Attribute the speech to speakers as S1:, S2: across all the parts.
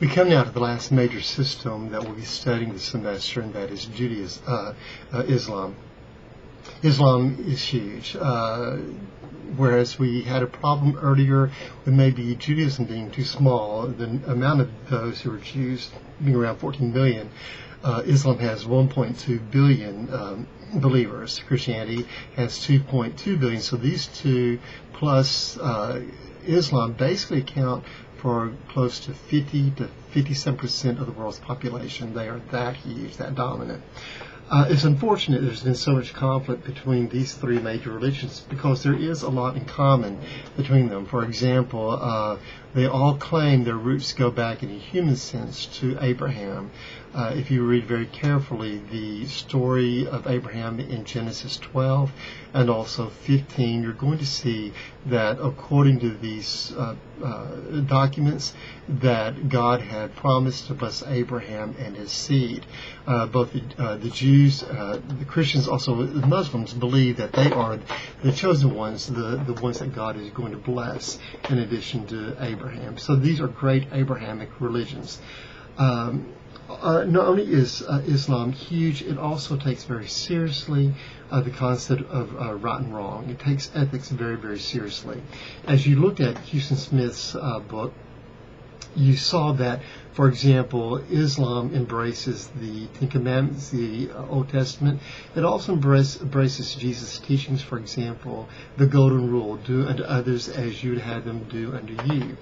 S1: We come now to the last major system that we'll be studying this semester, and that is Islam. Islam is huge. Whereas we had a problem earlier with maybe Judaism being too small, the amount of those who are Jews being around 14 million, Islam has 1.2 billion believers. Christianity has 2.2 billion. So these two plus Islam basically account for close to 50 to 57% of the world's population. They are that huge, that dominant. It's unfortunate there's been so much conflict between these three major religions because there is a lot in common between them. For example, they all claim their roots go back in a human sense to Abraham. If you read very carefully the story of Abraham in Genesis 12 and also 15, you're going to see that according to these documents that God had promised to bless Abraham and his seed. Both the Jews, the Christians, also the Muslims believe that they are the chosen ones, the ones that God is going to bless in addition to Abraham. So these are great Abrahamic religions. Not only is Islam huge, it also takes very seriously the concept of right and wrong. It takes ethics very, very seriously. As you looked at Houston Smith's book, you saw that, for example, Islam embraces the Ten Commandments, the Old Testament. It also embraces Jesus' teachings, for example, the Golden Rule, do unto others as you'd have them do unto you.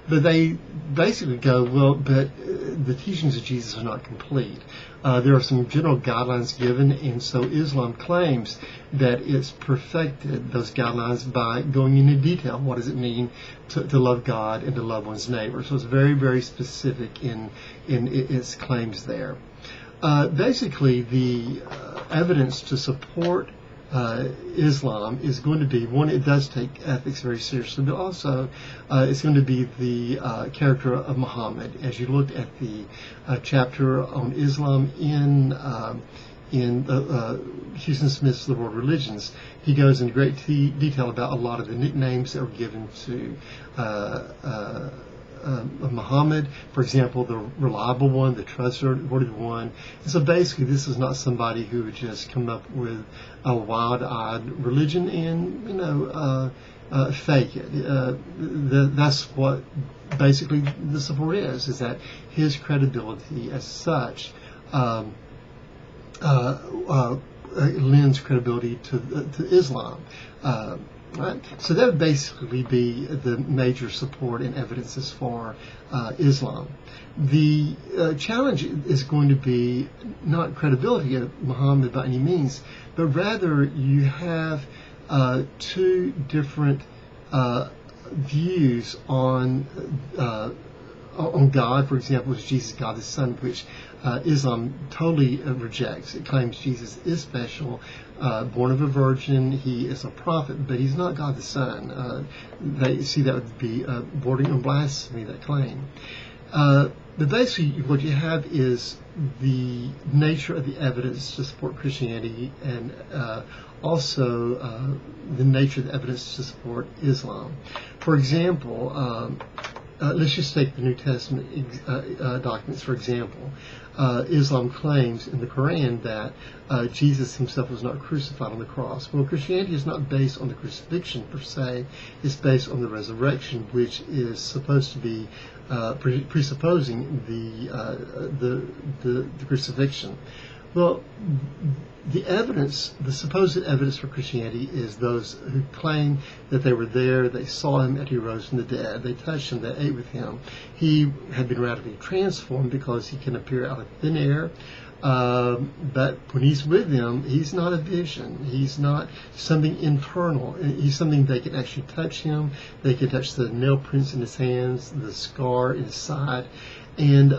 S1: But they basically go, well, but the teachings of Jesus are not complete. There are some general guidelines given, and so Islam claims that it's perfected those guidelines by going into detail. What does it mean to love God and to love one's neighbor? So it's very, very specific in its claims there. Basically, the evidence to support Islam is going to be, one, it does take ethics very seriously, but also it's going to be the character of Muhammad. As you look at the chapter on Islam in Houston Smith's The World Religions, he goes into great detail about a lot of the nicknames that were given to Muhammad, for example, the reliable one, the trustworthy one. And so basically, this is not somebody who would just come up with a wild-eyed religion and, fake it. That's what basically the support is that his credibility as such lends credibility to Islam. Right? So that would basically be the major support and evidences for Islam. The challenge is going to be not credibility of Muhammad by any means, but rather you have two different views on God. For example, is Jesus God the Son, which Islam totally rejects. It claims Jesus is special, born of a virgin, he is a prophet, but he's not God the Son. They see that would be bordering on blasphemy, that claim. But basically what you have is the nature of the evidence to support Christianity and also the nature of the evidence to support Islam. For example, let's just take the New Testament documents, for example. Islam claims in the Quran that Jesus himself was not crucified on the cross. Well, Christianity is not based on the crucifixion per se. It's based on the resurrection, which is supposed to be presupposing the crucifixion. Well, the evidence, the supposed evidence for Christianity is those who claim that they were there, they saw him and he rose from the dead, they touched him, they ate with him. He had been radically transformed because he can appear out of thin air. But when he's with them, he's not a vision. He's not something internal. He's something they can actually touch him. They can touch the nail prints in his hands, the scar in his side, and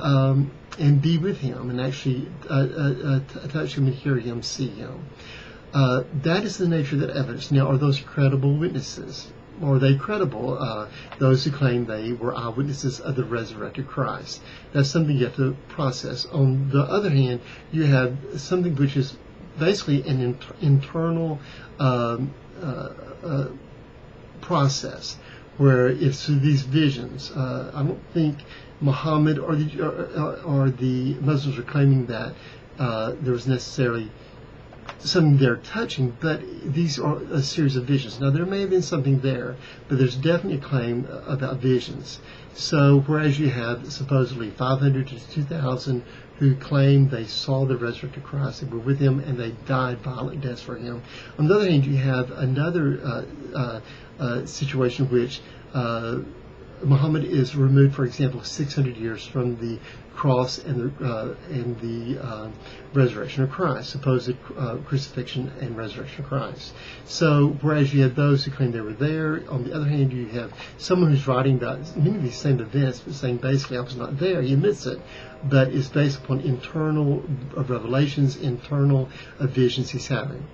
S1: be with him and actually touch him and hear him, see him. That is the nature of that evidence. Now, are those credible witnesses? Or are they credible, those who claim they were eyewitnesses of the resurrected Christ? That's something you have to process. On the other hand, you have something which is basically an internal process, where it's these visions. I don't think Muhammad or the Muslims are claiming that there was necessarily something they're touching, but these are a series of visions. Now, there may have been something there, but there's definitely a claim about visions. So, whereas you have supposedly 500 to 2,000 who claim they saw the resurrected Christ, they were with him, and they died violent deaths for him. On the other hand, you have another situation in which Muhammad is removed, for example, 600 years from the cross and the resurrection of Christ, supposed crucifixion and resurrection of Christ. So, whereas you have those who claim they were there, on the other hand, you have someone who's writing about many of these same events, but saying basically, I was not there. He admits it, but it's based upon internal revelations, internal visions he's having.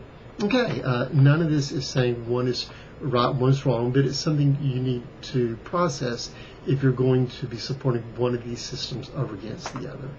S1: Okay, none of this is saying one is right, one's wrong, but it's something you need to process if you're going to be supporting one of these systems over against the other.